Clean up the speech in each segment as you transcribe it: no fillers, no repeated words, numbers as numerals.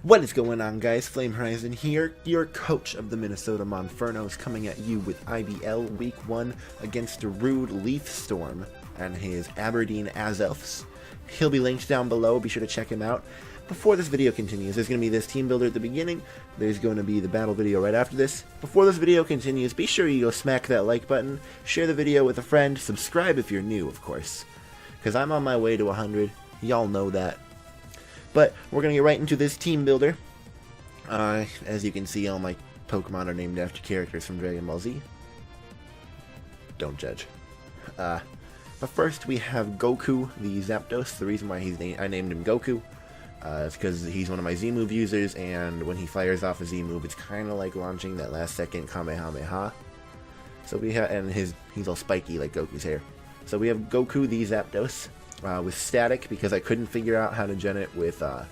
What is going on, guys? FlameHorizon here, your coach of the Minnesota Monfernos, coming at you with IBL Week 1 against a rude Leaf Storm and his Aberdeen Azelfs. He'll be linked down below, be sure to check him out. Before this video continues, there's going to be this team builder at the beginning, there's going to be the battle video right after this. Before this video continues, be sure you go smack that like button, share the video with a friend, subscribe if you're new, of course. Because I'm on my way to 100, y'all know that. But we're going to get right into this team builder. As you can see, all my Pokemon are named after characters from Dragon Ball Z. Don't judge. But first we have Goku, the Zapdos. The reason why I named him Goku is because he's one of my Z-move users, and when he fires off a Z-move, it's kind of like launching that last second Kamehameha. So we have, and he's all spiky like Goku's hair. So we have Goku, the Zapdos. With static, because I couldn't figure out how to gen it with, oh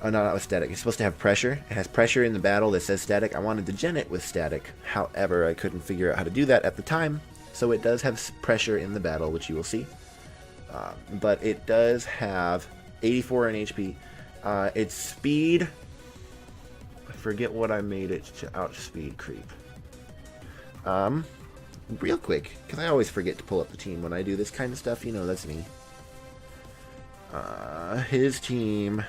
no, not with static. It's supposed to have pressure. It has pressure in the battle that says static. I wanted to gen it with static. However, I couldn't figure out how to do that at the time. So it does have pressure in the battle, which you will see. But it does have 84 in HP. Its speed, I forget what I made it to outspeed creep. Real quick, because I always forget to pull up the team when I do this kind of stuff. You know, that's me. His team,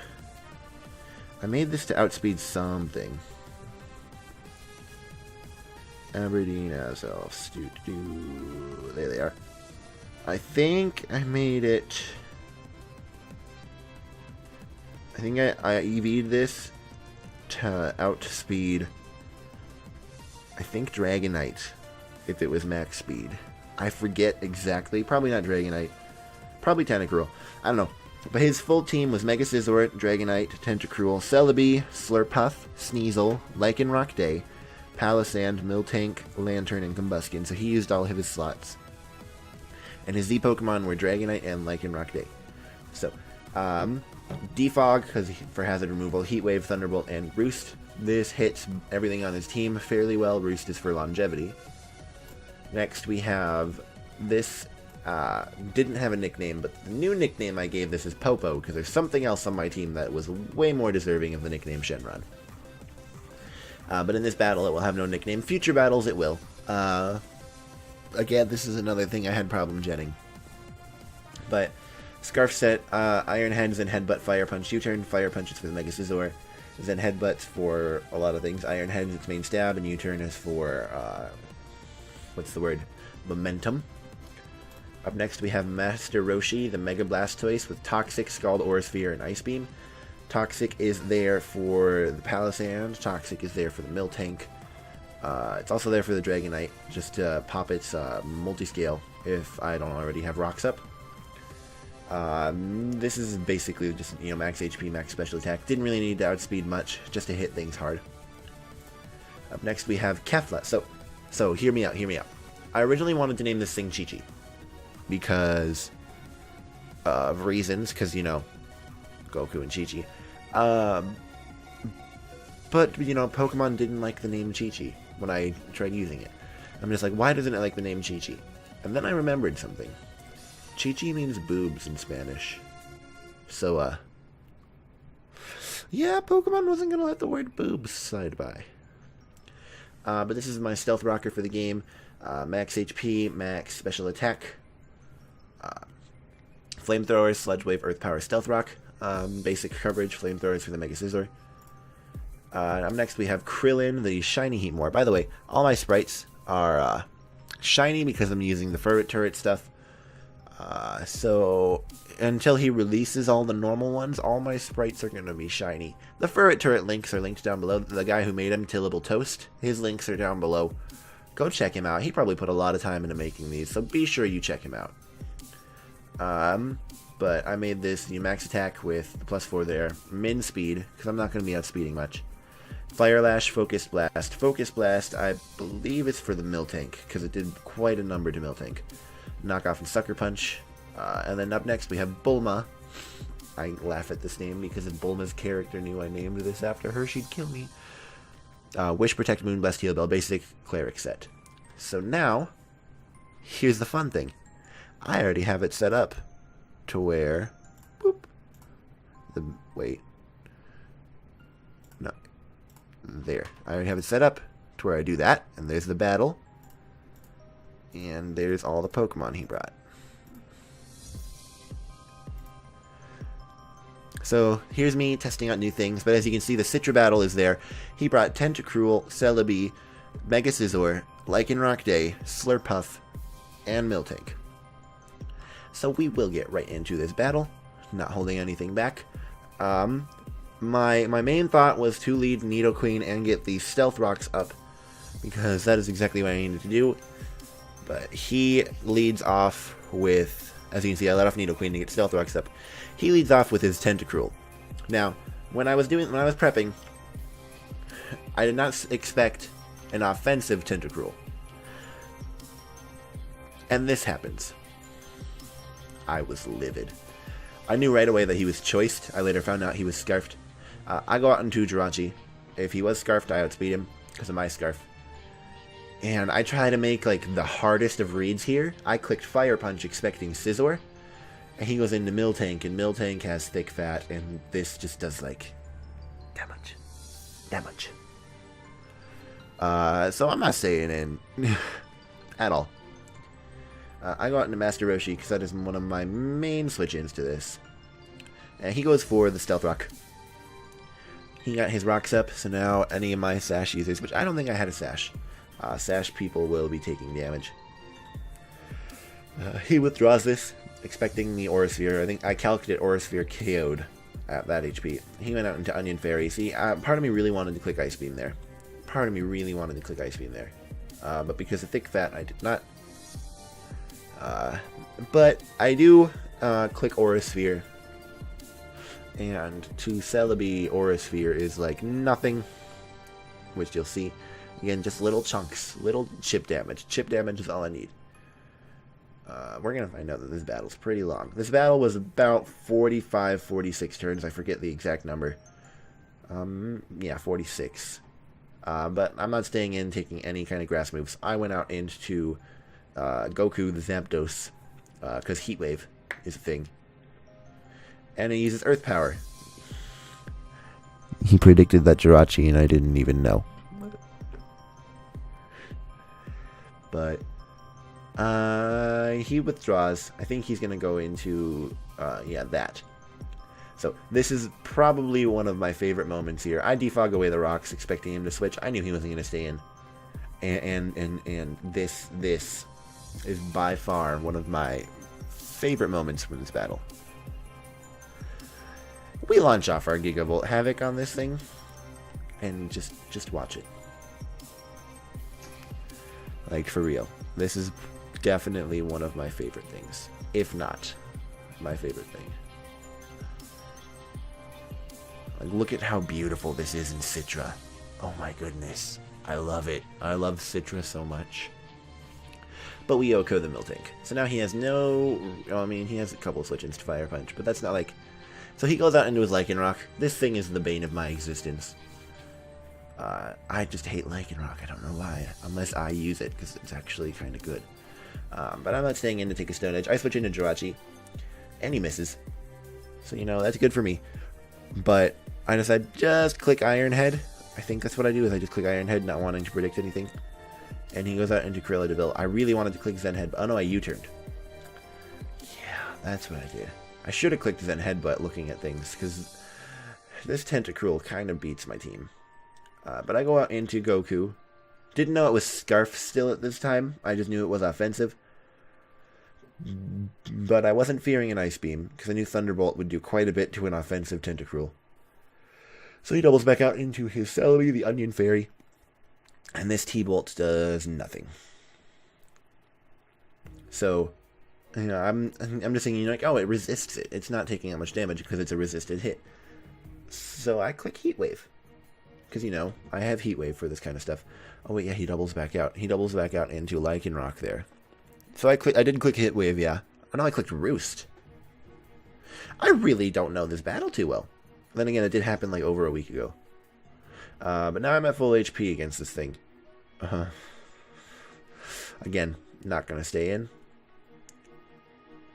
I made this to outspeed something. Aberdeen Azelfs. There they are. I think I made it. I think I EV'd this to outspeed, I think, Dragonite. If it was max speed. I forget exactly. Probably not Dragonite. Probably Tentacruel. I don't know. But his full team was Mega Scizor, Dragonite, Tentacruel, Celebi, Slurpuff, Sneasel, Lycanroc Day, Palisand, Miltank, Lantern, and Combuskin. So he used all of his slots. And his Z Pokemon were Dragonite and Lycanroc Day. So, Defog, because for hazard removal, Heat Wave, Thunderbolt, and Roost. This hits everything on his team fairly well. Roost is for longevity. Next we have this, didn't have a nickname, but the new nickname I gave this is Popo, because there's something else on my team that was way more deserving of the nickname Shenron. But in this battle it will have no nickname. Future battles it will. Again, this is another thing I had problem genning. But Scarf Set, Iron Hands and Headbutt, Fire Punch, U-Turn. Fire Punch is for the Mega Scizor. Then Headbutts for a lot of things. Iron Head is its main stab, and U-Turn is for, what's the word? Momentum. Up next we have Master Roshi, the Mega Blastoise with Toxic, Scald, Aura Sphere, and Ice Beam. Toxic is there for the Palisand. Toxic is there for the Miltank. It's also there for the Dragonite, just to pop its multi-scale if I don't already have rocks up. This is basically just, you know, max HP, max special attack. Didn't really need to outspeed much, just to hit things hard. Up next we have Kefla. So hear me out, hear me out. I originally wanted to name this thing Chi-Chi because of reasons, because, you know, Goku and Chi-Chi. But, you know, Pokemon didn't like the name Chi-Chi when I tried using it. I'm just like, why doesn't it like the name Chi-Chi? And then I remembered something. Chi-Chi means boobs in Spanish. So, yeah, Pokemon wasn't going to let the word boobs slide by. But this is my Stealth Rocker for the game. Max HP, max special attack. Flamethrower, Sludge Wave, Earth Power, Stealth Rock. Basic coverage, Flamethrowers for the Mega Scizor. Up next we have Krillin, the Shiny Heatmor. By the way, all my sprites are shiny because I'm using the Ferret Turret stuff. So until he releases all the normal ones, all my sprites are going to be shiny. The Ferret Turret links are linked down below. The guy who made him, TilableToast, his links are down below. Go check him out. He probably put a lot of time into making these, so be sure you check him out. But I made this max attack with the +4 there. Min speed, because I'm not going to be outspeeding much. Fire Lash, Focus Blast. Focus Blast, I believe it's for the Miltank, because it did quite a number to Miltank. Knockoff and Sucker Punch. And then up next we have Bulma. I laugh at this name because if Bulma's character knew I named this after her, she'd kill me. Wish, Protect, Moonblast, Heal Bell, basic Cleric set. So now, here's the fun thing. I already have it set up to where, boop, wait, there. I already have it set up to where I do that, and there's the battle. And there's all the Pokemon he brought. So here's me testing out new things, but as you can see, the Citra battle is there. He brought Tentacruel, Celebi, Mega Scizor, Lycanroc Day, Slurpuff, and Miltank. So we will get right into this battle, not holding anything back. My main thought was to lead Nidoqueen and get the Stealth Rocks up, because that is exactly what I needed to do. But he leads off with, as you can see, I let off Nidoqueen to get Stealth Rocks up. He leads off with his Tentacruel. Now, when I was prepping, I did not expect an offensive Tentacruel. And this happens. I was livid. I knew right away that he was choiced. I later found out he was scarfed. I go out into Jirachi. If he was scarfed, I outspeed him because of my scarf. And I try to make like the hardest of reads here. I clicked Fire Punch expecting Scizor. And he goes into Miltank, and Miltank has Thick Fat, and this just does like damage. So I'm not staying in at all. I go out into Master Roshi because that is one of my main switch-ins to this. And he goes for the Stealth Rock. He got his rocks up, so now any of my Sash users, which I don't think I had a Sash, Sash people will be taking damage. He withdraws this, expecting the Aura Sphere. I think I calculated Aura Sphere KO'd at that HP. He went out into Onion Fairy. See, part of me really wanted to click Ice Beam there. But because of Thick Fat, I did not. But I do click Aura Sphere. And to Celebi, Aura Sphere is like nothing, which you'll see. Again, just little chunks, little chip damage. Chip damage is all I need. We're going to find out that this battle's pretty long. This battle was about 45, 46 turns. I forget the exact number. Yeah, 46. But I'm not staying in taking any kind of grass moves. I went out into Goku the Zapdos, because Heat Wave is a thing. And he uses Earth Power. He predicted that Jirachi, and I didn't even know. But he withdraws. I think he's going to go into, yeah, that. So this is probably one of my favorite moments here. I defog away the rocks, expecting him to switch. I knew he wasn't going to stay in. And this is by far one of my favorite moments from this battle. We launch off our Gigavolt Havoc on this thing, and just watch it. Like, for real. This is definitely one of my favorite things, if not my favorite thing. Like, look at how beautiful this is in Citra. Oh my goodness. I love it. I love Citra so much. But we Yoko the Miltank. So now he has no... I mean, he has a couple switch-ins to Fire Punch, but that's not like... So he goes out into his Lycanroc. This thing is the bane of my existence. I just hate Lycanroc. I don't know why. Unless I use it, because it's actually kind of good. But I'm not staying in to take a Stone Edge. I switch into Jirachi, and he misses. So, you know, that's good for me. But I decide just click Iron Head. I think that's what I do, is I just click Iron Head, not wanting to predict anything. And he goes out into Corella Deville. I really wanted to click Zen Head, but oh no, I U-turned. Yeah, that's what I did. I should have clicked Zen Headbutt looking at things, because this Tentacruel kind of beats my team. But I go out into Goku. Didn't know it was Scarf still at this time. I just knew it was offensive. But I wasn't fearing an Ice Beam, because I knew Thunderbolt would do quite a bit to an offensive Tentacruel. So he doubles back out into his Celebi, the Onion Fairy. And this T-Bolt does nothing. So, you know, I'm just thinking, like, oh, it resists it. It's not taking that much damage because it's a resisted hit. So I click Heat Wave. Because, you know, I have Heat Wave for this kind of stuff. Oh, wait, yeah, he doubles back out. He doubles back out into Lycanroc there. So I did click Heat Wave, yeah. Oh, no, I clicked Roost. I really don't know this battle too well. Then again, it did happen, like, over a week ago. But now I'm at full HP against this thing. Again, not going to stay in.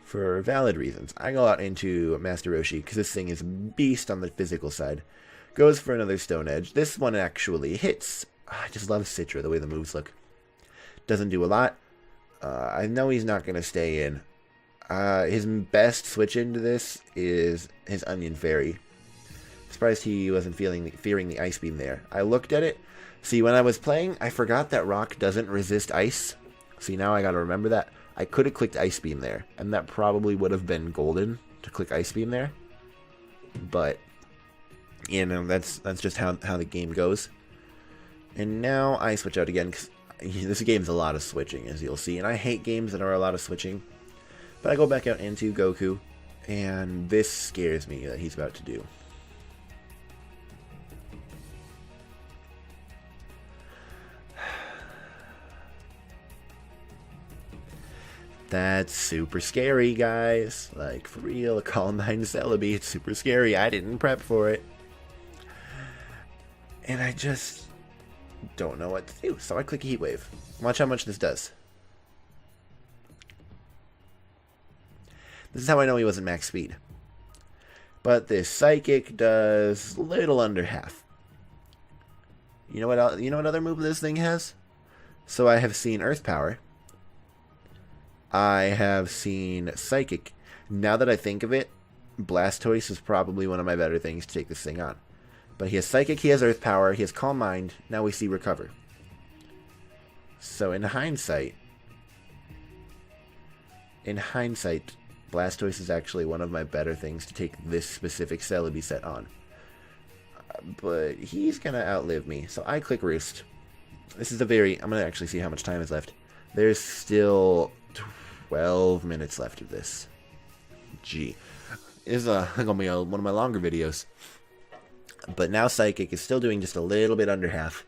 For valid reasons. I go out into Master Roshi, because this thing is beast on the physical side. Goes for another Stone Edge. This one actually hits. I just love Citra, the way the moves look. Doesn't do a lot. I know he's not going to stay in. His best switch into this is his Onion Fairy. Surprised he wasn't fearing the Ice Beam there. I looked at it. See, when I was playing, I forgot that Rock doesn't resist Ice. See, now I got to remember that. I could have clicked Ice Beam there, and that probably would have been golden to click Ice Beam there. But, you know, that's just how the game goes. And now I switch out again, because this game's a lot of switching, as you'll see. And I hate games that are a lot of switching. But I go back out into Goku, and this scares me that he's about to do. That's super scary, guys. Like, for real, a Calm Mind Celebi, it's super scary. I didn't prep for it. And I just don't know what to do. So I click a Heat Wave. Watch how much this does. This is how I know he wasn't max speed. But this Psychic does little under half. You know what other move this thing has? So I have seen Earth Power. I have seen Psychic. Now that I think of it, Blastoise is probably one of my better things to take this thing on. But he has Psychic, he has Earth Power, he has Calm Mind. Now we see Recover. So in hindsight, Blastoise is actually one of my better things to take this specific Celebi set on. But he's going to outlive me. So I click Roost. This is I'm going to actually see how much time is left. There's still 12 minutes left of this. Gee. This is going to be one of my longer videos. But now Psychic is still doing just a little bit under half.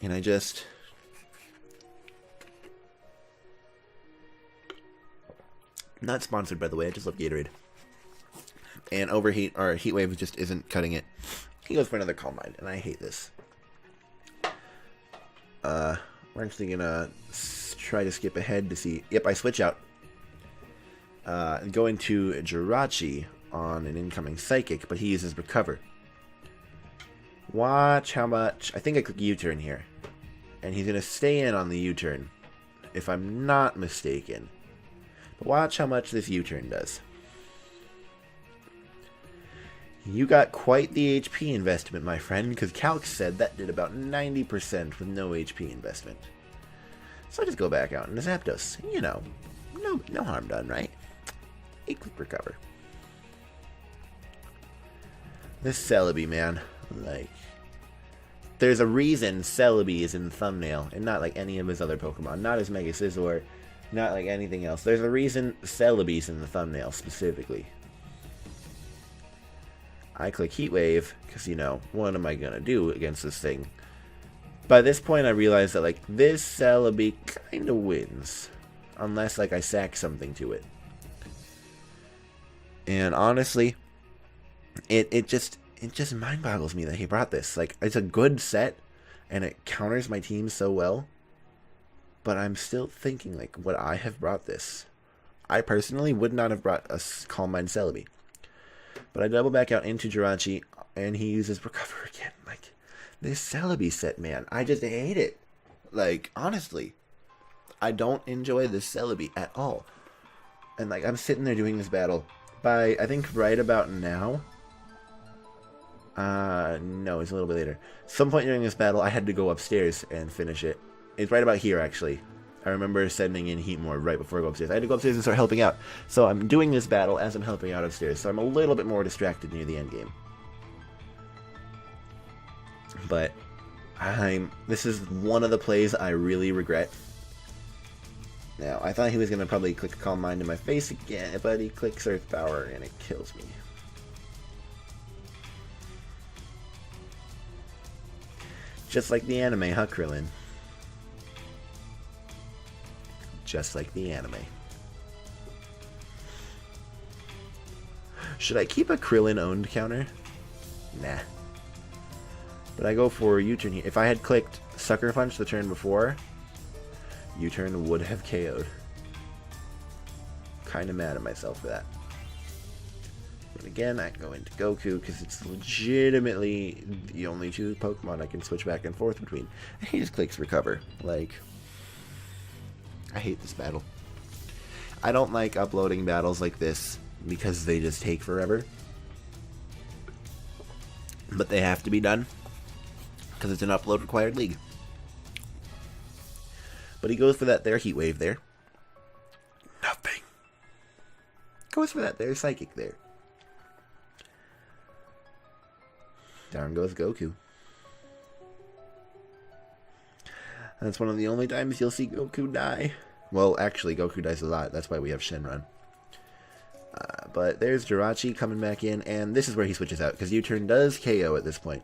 And I just... Not sponsored, by the way. I just love Gatorade. And Heat Wave just isn't cutting it. He goes for another Calm Mind, and I hate this. We're actually gonna try to skip ahead to see. Yep, I switch out. And go into Jirachi on an incoming Psychic, but he uses Recover. Watch how much. I think I click U-turn here, and he's gonna stay in on the U-turn, if I'm not mistaken. But watch how much this U-turn does. You got quite the HP investment, my friend, because Calc said that did about 90% with no HP investment. So I just go back out into Zapdos. You know, no harm done, right? 8-click Recover. This Celebi, man, like, there's a reason Celebi is in the thumbnail and not like any of his other Pokemon, not his Mega Scizor, not like anything else. There's a reason Celebi's in the thumbnail specifically. I click Heat Wave because, you know, what am I gonna do against this thing? By this point, I realize that like this Celebi kind of wins, unless like I sack something to it. And honestly, it just mind boggles me that he brought this. Like, it's a good set, and it counters my team so well. But I'm still thinking, like, would I have brought this? I personally would not have brought a Calm Mind Celebi. But I double back out into Jirachi, and he uses Recover again. Like, this Celebi set, man, I just hate it. Like, honestly, I don't enjoy this Celebi at all. And, like, I'm sitting there doing this battle. By, I think, right about now. No, it's a little bit later. Some point during this battle, I had to go upstairs and finish it. It's right about here, actually. I remember sending in Heat More right before I go upstairs. I had to go upstairs and start helping out. So I'm doing this battle as I'm helping out upstairs. So I'm a little bit more distracted near the end game. But this is one of the plays I really regret. Now, I thought he was going to probably click Calm Mind in my face again, but he clicks Earth Power and it kills me. Just like the anime, huh, Krillin? Just like the anime. Should I keep a Krillin-owned counter? Nah. But I go for U-turn here. If I had clicked Sucker Punch the turn before, U-turn would have KO'd. Kinda mad at myself for that. But again, I go into Goku because it's legitimately the only two Pokemon I can switch back and forth between. And he just clicks recover. Like, I hate this battle. I don't like uploading battles like this because they just take forever. But they have to be done because it's an upload required league. But he goes for that there Heat Wave there. Nothing. Goes for that there Psychic there. Down goes Goku. That's one of the only times you'll see Goku die. Well, actually, Goku dies a lot. That's why we have Shenron. But there's Jirachi coming back in, and this is where he switches out, because U-turn does KO at this point.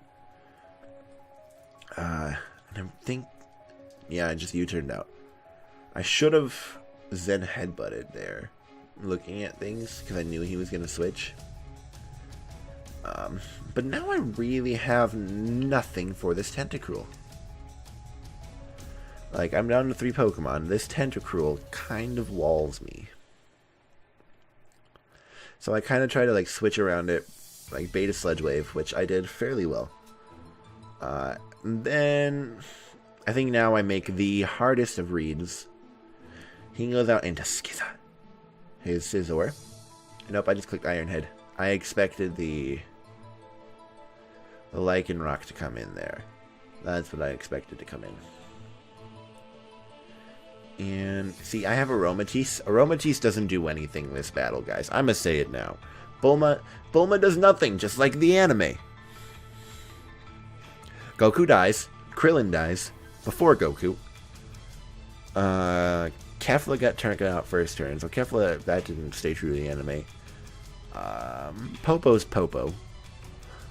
And I think... yeah, I just U-turned out. I should have Zen headbutted there, looking at things, because I knew he was going to switch. But now I really have nothing for this Tentacruel. Like, I'm down to 3 Pokemon. This Tentacruel kind of walls me. So I kind of try to, like, switch around it, like, Beta Sludge Wave, which I did fairly well. Then, I think now I make the hardest of reads. He goes out into Skiza. His Scizor. Nope, I just clicked Iron Head. I expected the Lycanroc to come in there. That's what I expected to come in. And, see, I have Aromatisse. Aromatisse doesn't do anything in this battle, guys. I'm gonna say it now. Bulma does nothing, just like the anime. Goku dies. Krillin dies. Before Goku. Kefla got turned out first turn, so Kefla, that didn't stay true to the anime. Popo's Popo.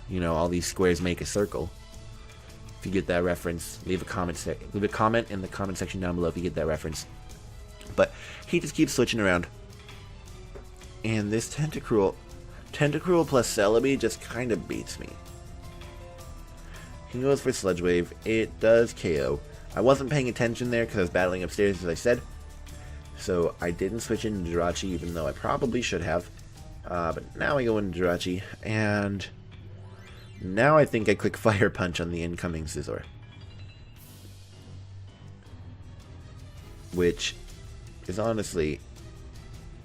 You know, all these squares make a circle. If you get that reference, leave a comment in the comment section down below if you get that reference. But he just keeps switching around. And this Tentacruel plus Celebi just kind of beats me. He goes for Sludge Wave. It does KO. I wasn't paying attention there because I was battling upstairs, as I said. So I didn't switch into Jirachi, even though I probably should have. But now I go into Jirachi, and now I think I click Fire Punch on the incoming Scizor. Which is honestly,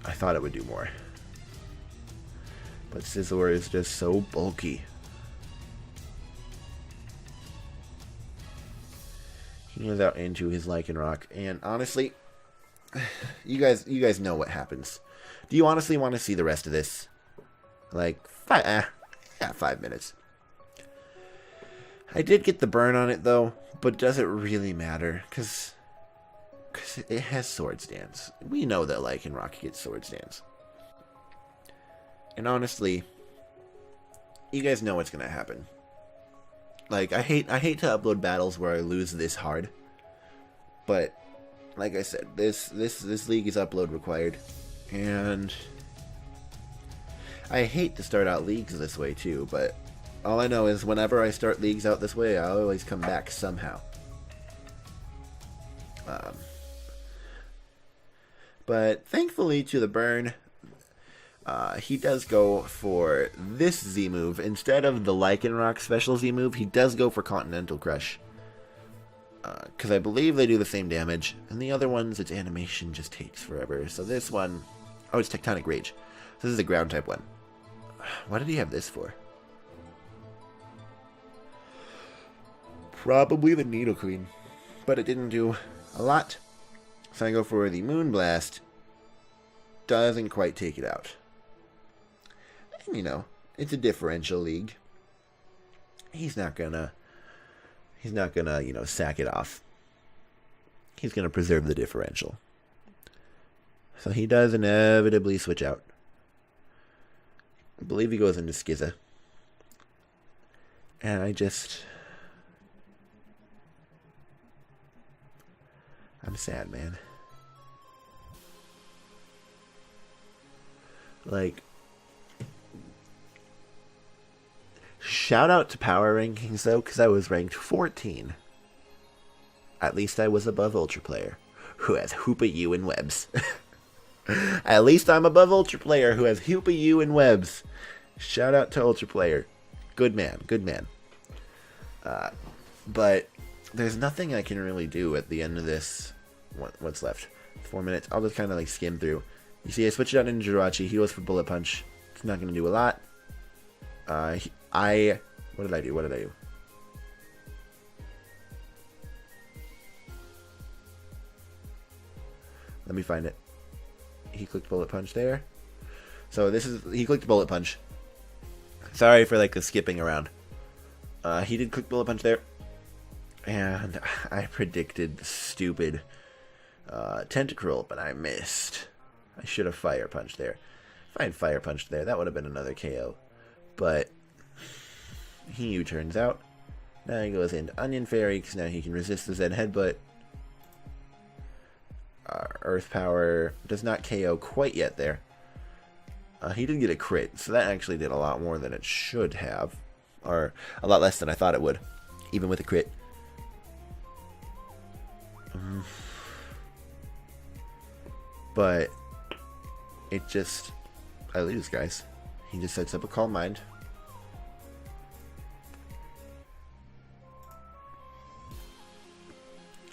I thought it would do more. But Scizor is just so bulky. He goes out into his Lycanroc, and honestly, you guys know what happens. Do you honestly want to see the rest of this? Like, 5 minutes. I did get the burn on it, though, but does it really matter? Because it has Swords Dance. We know that Lycanroc gets Swords Dance. And honestly, you guys know what's going to happen. Like, I hate to upload battles where I lose this hard. But, like I said, this league is upload required. And I hate to start out leagues this way, too, but all I know is whenever I start leagues out this way, I always come back somehow. But thankfully to the burn, he does go for this Z move. Instead of the Lycanroc special Z move, he does go for Continental Crush. Because I believe they do the same damage. And the other ones, its animation just takes forever. So this one, oh, it's Tectonic Rage. This is a ground type one. What did he have this for? Probably the Needle Queen. But it didn't do a lot. So I go for the Moonblast. Doesn't quite take it out. And, you know, it's a differential league. He's not gonna, you know, sack it off. He's gonna preserve the differential. So he does inevitably switch out. I believe he goes into Skiza. And I'm sad, man. Like, shout out to power rankings, though, because I was ranked 14. At least I was above Ultra Player, who has Hoopa U and Webs. At least I'm above Ultra Player, who has Hoopa U and Webs. Shout out to Ultra Player. Good man, good man. But there's nothing I can really do at the end of this. What's left? 4 minutes. I'll just kind of like skim through. You see, I switched out into Jirachi. He goes for Bullet Punch. It's not going to do a lot. What did I do? What did I do? Let me find it. He clicked Bullet Punch there. So he clicked Bullet Punch. Sorry for like the skipping around. He did click Bullet Punch there. And I predicted stupid Tentacruel, but I missed. I should have Fire Punched there. If I had Fire Punched there, that would have been another KO. But he U-turns out. Now he goes into Onion Fairy, because now he can resist the Zen Headbutt. Earth Power does not KO quite yet there. He did get a crit, so that actually did a lot more than it should have. Or a lot less than I thought it would, even with a crit. But I lose, guys. He just sets up a Calm Mind.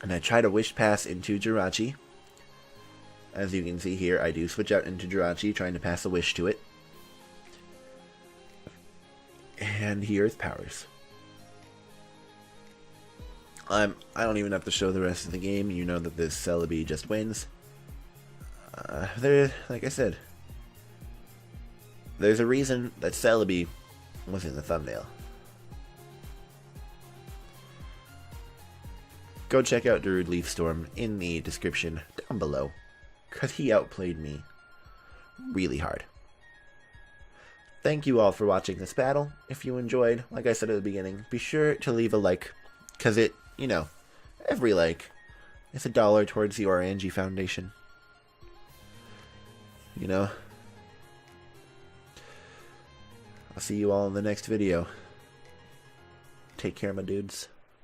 And I try to Wish Pass into Jirachi. As you can see here, I do switch out into Jirachi, trying to pass a Wish to it. And he Earth Powers. I don't even have to show the rest of the game. You know that this Celebi just wins. Like I said, there's a reason that Celebi was in the thumbnail. Go check out Darude Leafstorm in the description down below, because he outplayed me really hard. Thank you all for watching this battle. If you enjoyed, like I said at the beginning, be sure to leave a like, because it, you know, every like is $1 towards the Orangi Foundation. You know? I'll see you all in the next video. Take care, my dudes.